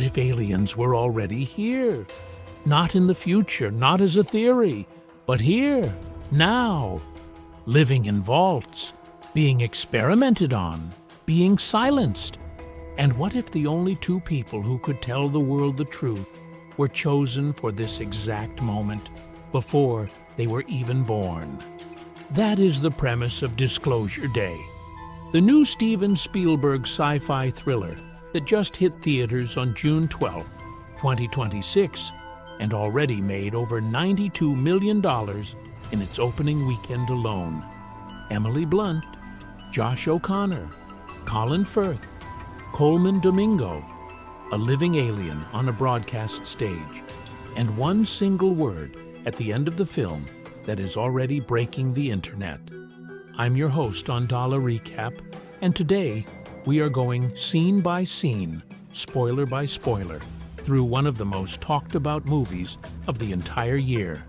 What if aliens were already here? Not in the future, not as a theory, but here, now, living in vaults, being experimented on, being silenced. And what if the only two people who could tell the world the truth were chosen for this exact moment before they were even born? That is the premise of Disclosure Day, the new Steven Spielberg sci-fi thriller that just hit theaters on June 12, 2026, and already made over $92 million in its opening weekend alone. Emily Blunt, Josh O'Connor, Colin Firth, Coleman Domingo, a living alien on a broadcast stage, and one single word at the end of the film that is already breaking the internet. I'm your host on Dala Recap, and today we are going scene by scene, spoiler by spoiler, through one of the most talked about movies of the entire year.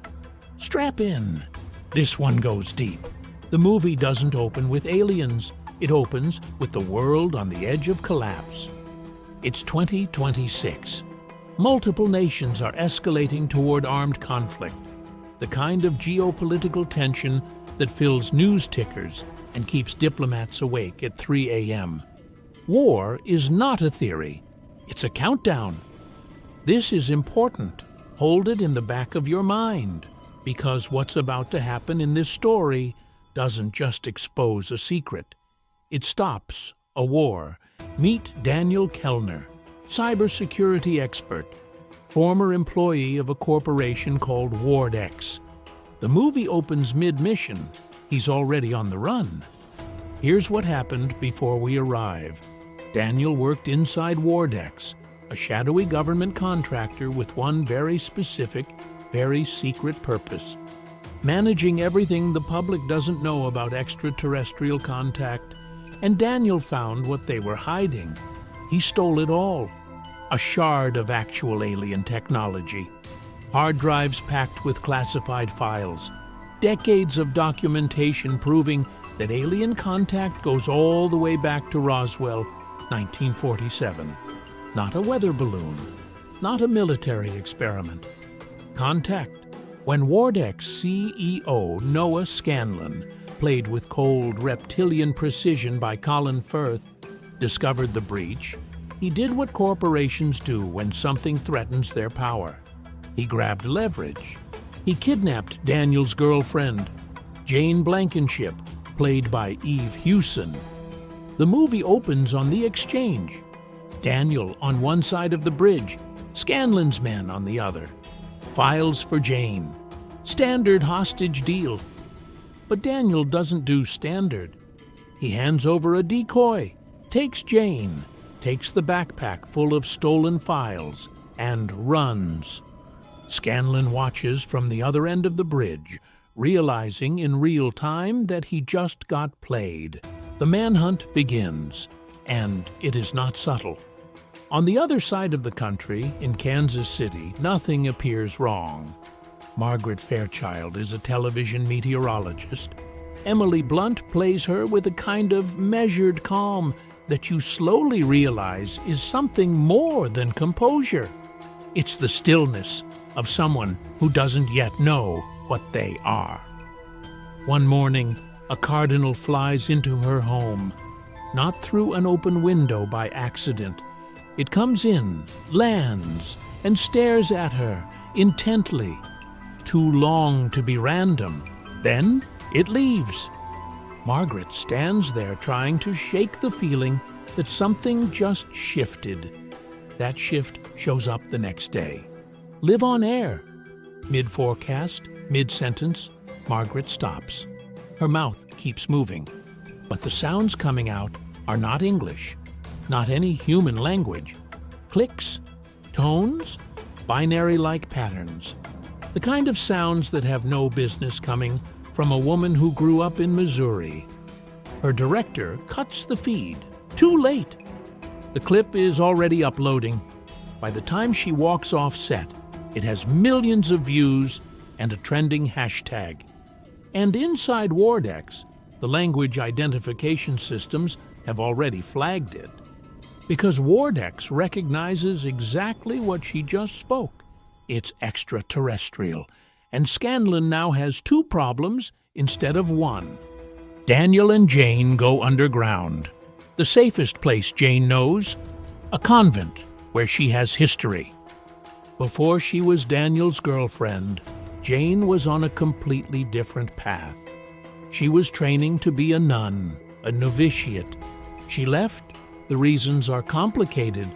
Strap in. This one goes deep. The movie doesn't open with aliens. It opens with the world on the edge of collapse. It's 2026. Multiple nations are escalating toward armed conflict, the kind of geopolitical tension that fills news tickers and keeps diplomats awake at 3 a.m. War is not a theory. It's a countdown. This is important. Hold it in the back of your mind, because what's about to happen in this story doesn't just expose a secret. It stops a war. Meet Daniel Kellner, cybersecurity expert, former employee of a corporation called WardX. The movie opens mid-mission. He's already on the run. Here's what happened before we arrive. Daniel worked inside WardX, a shadowy government contractor with one very specific, very secret purpose: managing everything the public doesn't know about extraterrestrial contact. And Daniel found what they were hiding. He stole it all. A shard of actual alien technology. Hard drives packed with classified files. Decades of documentation proving that alien contact goes all the way back to Roswell, 1947. Not a weather balloon. Not a military experiment. Contact. When WardX CEO Noah Scanlon, played with cold reptilian precision by Colin Firth, discovered the breach, he did what corporations do when something threatens their power. He grabbed leverage. He kidnapped Daniel's girlfriend, Jane Blankenship, played by Eve Hewson. The movie opens on the exchange. Daniel on one side of the bridge, Scanlon's men on the other. Files for Jane. Standard hostage deal. But Daniel doesn't do standard. He hands over a decoy, takes Jane, takes the backpack full of stolen files, and runs. Scanlon watches from the other end of the bridge, realizing in real time that he just got played. The manhunt begins, and it is not subtle. On the other side of the country, in Kansas City, nothing appears wrong. Margaret Fairchild is a television meteorologist. Emily Blunt plays her with a kind of measured calm that you slowly realize is something more than composure. It's the stillness of someone who doesn't yet know what they are. One morning, a cardinal flies into her home, not through an open window by accident. It comes in, lands, and stares at her intently. Too long to be random. Then it leaves. Margaret stands there trying to shake the feeling that something just shifted. That shift shows up the next day. Live on air. Mid-forecast, mid-sentence, Margaret stops. Her mouth keeps moving, but the sounds coming out are not English, not any human language. Clicks, tones, binary-like patterns. The kind of sounds that have no business coming from a woman who grew up in Missouri. Her director cuts the feed. Too late. The clip is already uploading. By the time she walks off set, it has millions of views and a trending hashtag. And inside WardX, the language identification systems have already flagged it. Because Wardex recognizes exactly what she just spoke. It's extraterrestrial, and Scanlon now has two problems instead of one. Daniel and Jane go underground. The safest place Jane knows, a convent where she has history. Before she was Daniel's girlfriend, Jane was on a completely different path. She was training to be a nun, a novitiate. She left. The reasons are complicated,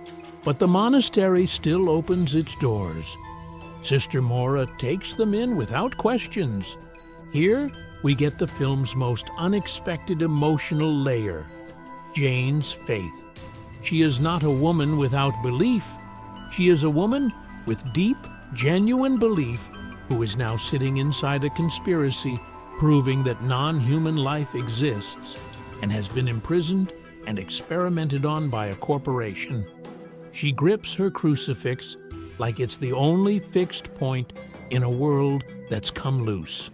but the monastery still opens its doors. Sister Mora takes them in without questions. Here, we get the film's most unexpected emotional layer, Jane's faith. She is not a woman without belief. She is a woman with deep, genuine belief who is now sitting inside a conspiracy proving that non-human life exists and has been imprisoned and experimented on by a corporation. She grips her crucifix like it's the only fixed point in a world that's come loose.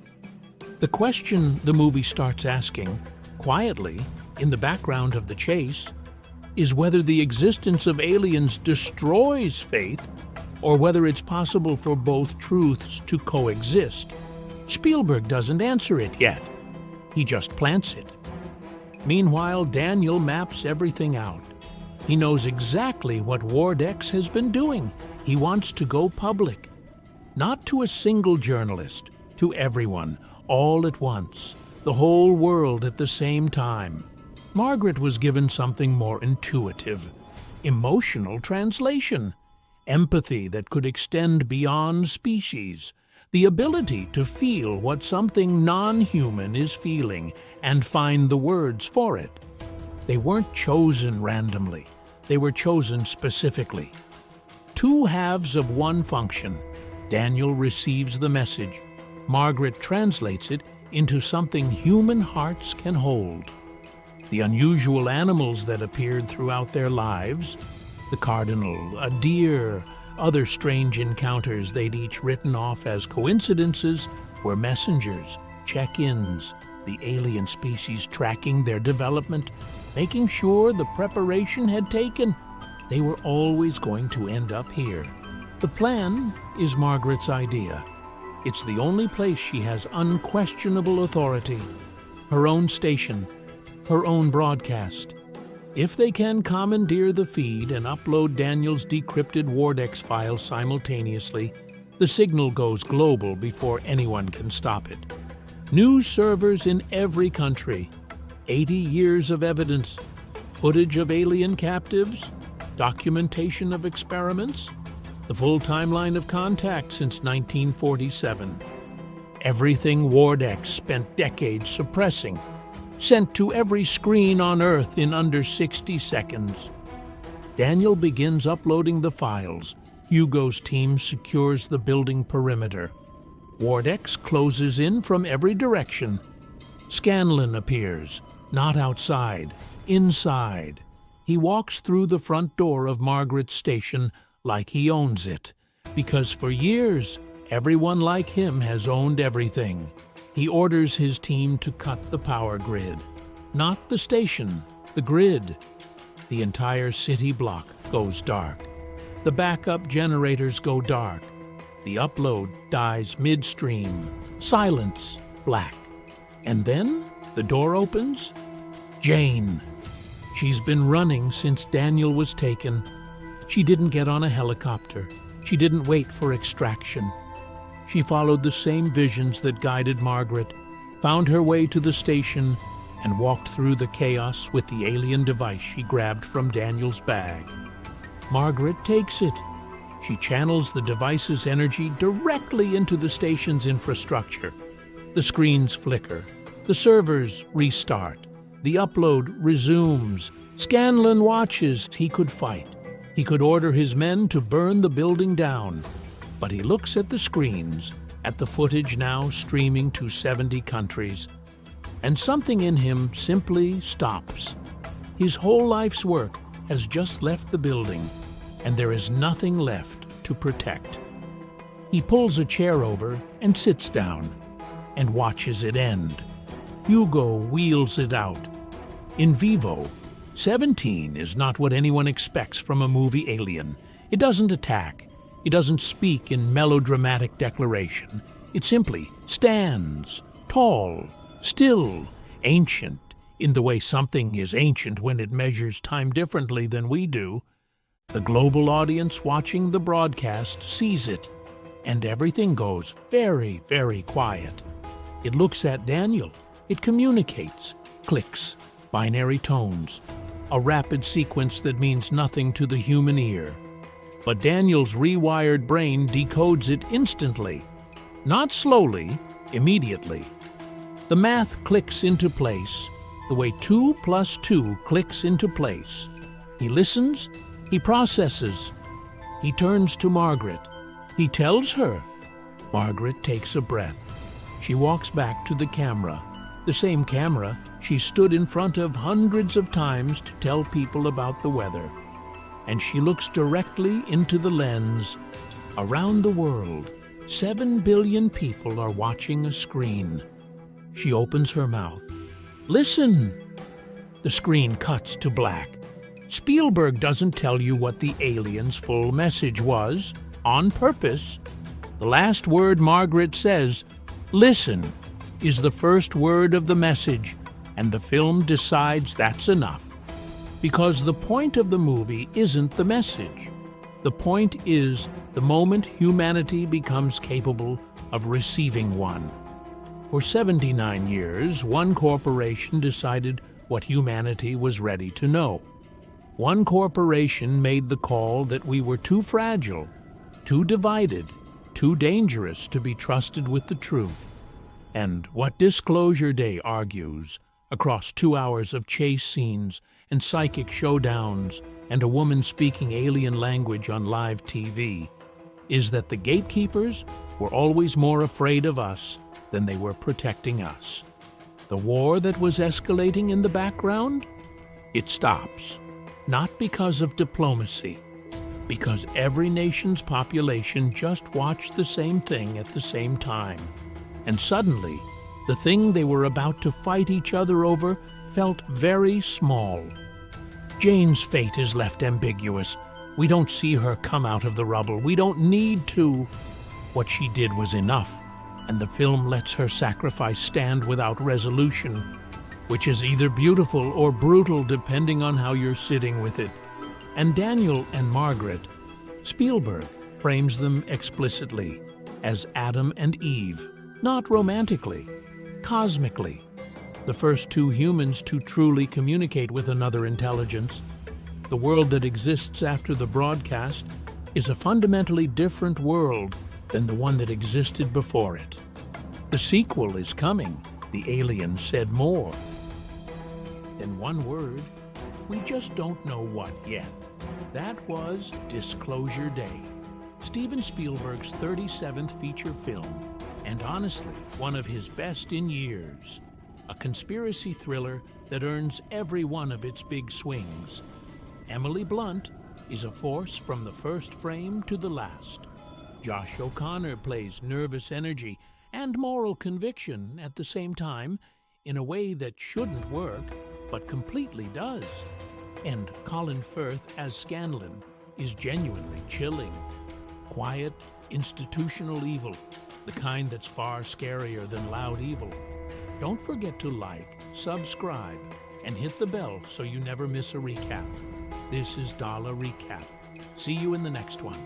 The question the movie starts asking, quietly, in the background of the chase, is whether the existence of aliens destroys faith or whether it's possible for both truths to coexist. Spielberg doesn't answer it yet. He just plants it. Meanwhile, Daniel maps everything out. He knows exactly what Wardex has been doing. He wants to go public. Not to a single journalist, to everyone, all at once, the whole world at the same time. Margaret was given something more intuitive, emotional translation, empathy that could extend beyond species, the ability to feel what something non-human is feeling and find the words for it. They weren't chosen randomly. They were chosen specifically. Two halves of one function. Daniel receives the message. Margaret translates it into something human hearts can hold. The unusual animals that appeared throughout their lives, the cardinal, a deer, other strange encounters they'd each written off as coincidences, were messengers, check-ins, the alien species tracking their development, making sure the preparation had taken. They were always going to end up here. The plan is Margaret's idea. It's the only place she has unquestionable authority. Her own station, her own broadcast. If they can commandeer the feed and upload Daniel's decrypted Wardex files simultaneously, the signal goes global before anyone can stop it. News servers in every country, 80 years of evidence, footage of alien captives, documentation of experiments, the full timeline of contact since 1947. Everything Wardex spent decades suppressing, sent to every screen on Earth in under 60 seconds. Daniel begins uploading the files. Hugo's team secures the building perimeter. Wardex closes in from every direction. Scanlon appears, not outside, inside. He walks through the front door of Margaret's station like he owns it, because for years, everyone like him has owned everything. He orders his team to cut the power grid. Not the station, the grid. The entire city block goes dark. The backup generators go dark. The upload dies midstream. Silence, black. And then the door opens. Jane. She's been running since Daniel was taken. She didn't get on a helicopter. She didn't wait for extraction. She followed the same visions that guided Margaret, found her way to the station, and walked through the chaos with the alien device she grabbed from Daniel's bag. Margaret takes it. She channels the device's energy directly into the station's infrastructure. The screens flicker. The servers restart. The upload resumes. Scanlon watches. He could fight. He could order his men to burn the building down. But he looks at the screens, at the footage now streaming to 70 countries, and something in him simply stops. His whole life's work has just left the building, and there is nothing left to protect. He pulls a chair over and sits down, and watches it end. Hugo wheels it out. In vivo, 17 is not what anyone expects from a movie Alien. It doesn't attack. It doesn't speak in melodramatic declaration. It simply stands, tall, still, ancient, in the way something is ancient when it measures time differently than we do. The global audience watching the broadcast sees it, and everything goes very, very quiet. It looks at Daniel. It communicates, clicks, binary tones, a rapid sequence that means nothing to the human ear. But Daniel's rewired brain decodes it instantly. Not slowly, immediately. The math clicks into place, the way 2 + 2 clicks into place. He listens, he processes. He turns to Margaret. He tells her. Margaret takes a breath. She walks back to the camera, the same camera she stood in front of hundreds of times to tell people about the weather. And she looks directly into the lens. Around the world, 7 billion people are watching a screen. She opens her mouth. Listen! The screen cuts to black. Spielberg doesn't tell you what the alien's full message was, on purpose. The last word Margaret says, listen, is the first word of the message, and the film decides that's enough. Because the point of the movie isn't the message. The point is the moment humanity becomes capable of receiving one. For 79 years, one corporation decided what humanity was ready to know. One corporation made the call that we were too fragile, too divided, too dangerous to be trusted with the truth. And what Disclosure Day argues, across 2 hours of chase scenes and psychic showdowns and a woman speaking alien language on live TV, is that the gatekeepers were always more afraid of us than they were protecting us. The war that was escalating in the background? It stops. Not because of diplomacy, because every nation's population just watched the same thing at the same time. And suddenly, the thing they were about to fight each other over felt very small. Jane's fate is left ambiguous. We don't see her come out of the rubble. We don't need to. What she did was enough, and the film lets her sacrifice stand without resolution, which is either beautiful or brutal depending on how you're sitting with it. And Daniel and Margaret, Spielberg frames them explicitly as Adam and Eve, not romantically, cosmically, the first 2 humans to truly communicate with another intelligence. The world that exists after the broadcast is a fundamentally different world than the one that existed before it. The sequel is coming, the alien said more. In one word, we just don't know what yet. That was Disclosure Day, Steven Spielberg's 37th feature film, and honestly, one of his best in years. A conspiracy thriller that earns every one of its big swings. Emily Blunt is a force from the first frame to the last. Josh O'Connor plays nervous energy and moral conviction at the same time in a way that shouldn't work, but completely does. And Colin Firth as Scanlon is genuinely chilling. Quiet, institutional evil, the kind that's far scarier than loud evil. Don't forget to like, subscribe, and hit the bell so you never miss a recap. This is Dala Recap. See you in the next one.